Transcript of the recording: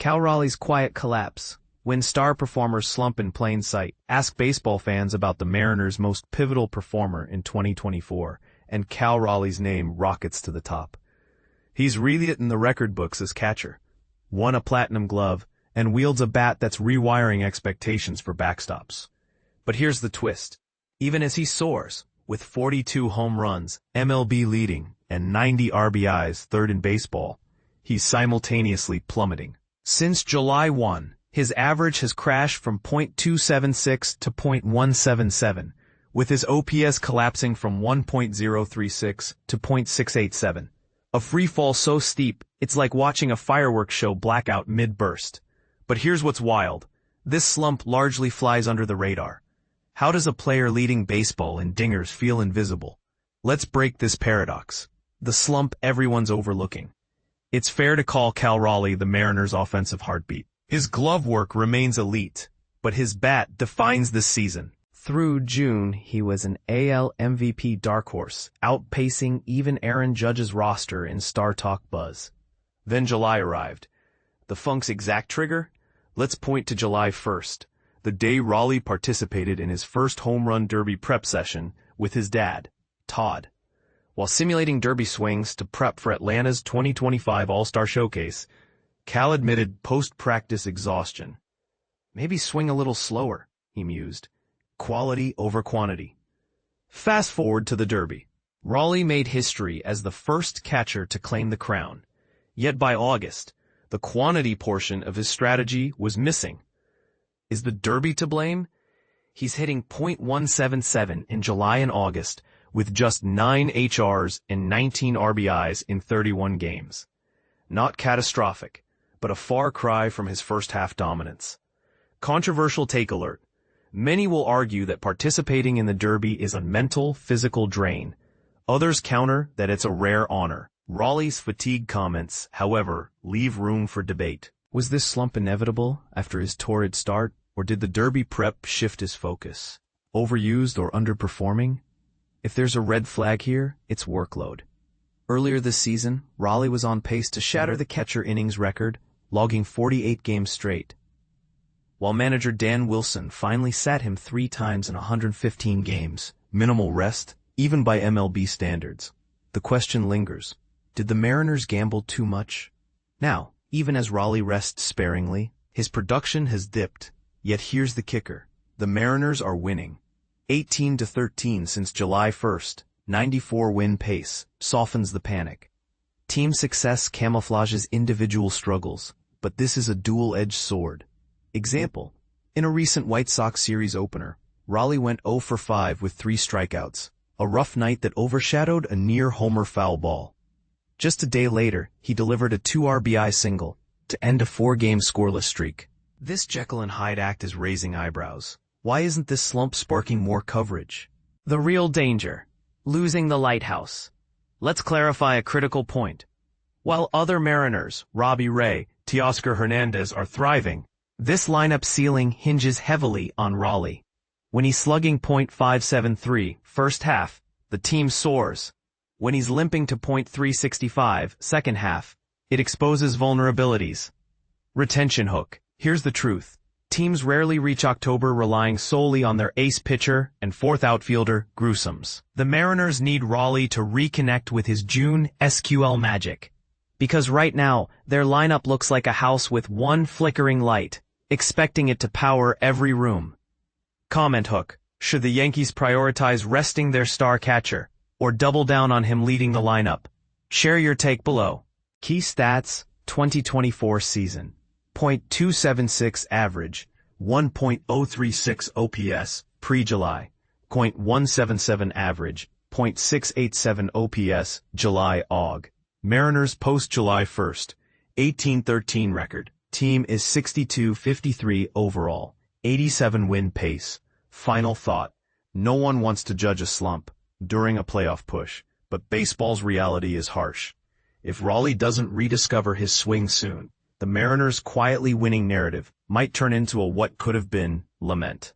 Cal Raleigh's quiet collapse. When star performers slump in plain sight, ask baseball fans about the Mariners' most pivotal performer in 2024, and Cal Raleigh's name rockets to the top. He's rewritten the record books as catcher, won a platinum glove, and wields a bat that's rewiring expectations for backstops. But here's the twist. Even as he soars, with 42 home runs, MLB leading, and 90 RBIs, third in baseball, he's simultaneously plummeting. Since July 1, his average has crashed from .276 to .177, with his OPS collapsing from 1.036 to .687. A free fall so steep, it's like watching a fireworks show black out mid-burst. But here's what's wild. This slump largely flies under the radar. How does a player leading baseball in dingers feel invisible? Let's break this paradox. The slump everyone's overlooking. It's fair to call Cal Raleigh the Mariners' offensive heartbeat. His glove work remains elite, but his bat defines this season. Through June, he was an AL MVP dark horse, outpacing even Aaron Judge's roster in Star Talk buzz. Then July arrived. The Funk's exact trigger? Let's point to July 1st, the day Raleigh participated in his first home run derby prep session with his dad, Todd. While simulating derby swings to prep for Atlanta's 2025 All-Star Showcase, Cal admitted post-practice exhaustion. Maybe swing a little slower, he mused. Quality over quantity. Fast forward to the derby. Raleigh made history as the first catcher to claim the crown. Yet by August, the quantity portion of his strategy was missing. Is the derby to blame? He's hitting .177 in July and August, with just 9 HRs and 19 RBIs in 31 games. Not catastrophic, but a far cry from his first-half dominance. Controversial take alert. Many will argue that participating in the derby is a mental, physical drain. Others counter that it's a rare honor. Raleigh's fatigue comments, however, leave room for debate. Was this slump inevitable after his torrid start, or did the derby prep shift his focus? Overused or underperforming? If there's a red flag here, it's workload. Earlier this season, Raleigh was on pace to shatter the catcher innings record, logging 48 games straight, while manager Dan Wilson finally sat him 3 times in 115 games, minimal rest, even by MLB standards. The question lingers. Did the Mariners gamble too much? Now, even as Raleigh rests sparingly, his production has dipped. Yet here's the kicker. The Mariners are winning. 18-13 since July 1st, 94-win pace, softens the panic. Team success camouflages individual struggles, but this is a dual-edged sword. Example, in a recent White Sox series opener, Raleigh went 0 for 5 with 3 strikeouts, a rough night that overshadowed a near-homer foul ball. Just a day later, he delivered a 2 RBI single to end a 4-game scoreless streak. This Jekyll and Hyde act is raising eyebrows. Why isn't this slump sparking more coverage? The real danger. Losing the lighthouse. Let's clarify a critical point. While other Mariners, Robbie Ray, Teoscar Hernandez, are thriving, this lineup ceiling hinges heavily on Raleigh. When he's slugging .573 first half, the team soars. When he's limping to .365 second half, it exposes vulnerabilities. Retention hook. Here's the truth. Teams rarely reach October relying solely on their ace pitcher and fourth outfielder, Gruesom's. The Mariners need Raleigh to reconnect with his June SQL magic. Because right now, their lineup looks like a house with one flickering light, expecting it to power every room. Comment hook. Should the Yankees prioritize resting their star catcher, or double down on him leading the lineup? Share your take below. Key stats, 2024 season. .276 average, 1.036 OPS, pre-July. .177 average, .687 OPS, July-Aug. Mariners post-July 1st, 18-13 record. Team is 62-53 overall, 87 win pace. Final thought. No one wants to judge a slump during a playoff push, but baseball's reality is harsh. If Raleigh doesn't rediscover his swing soon, the Mariners' quietly winning narrative might turn into a what could have been lament.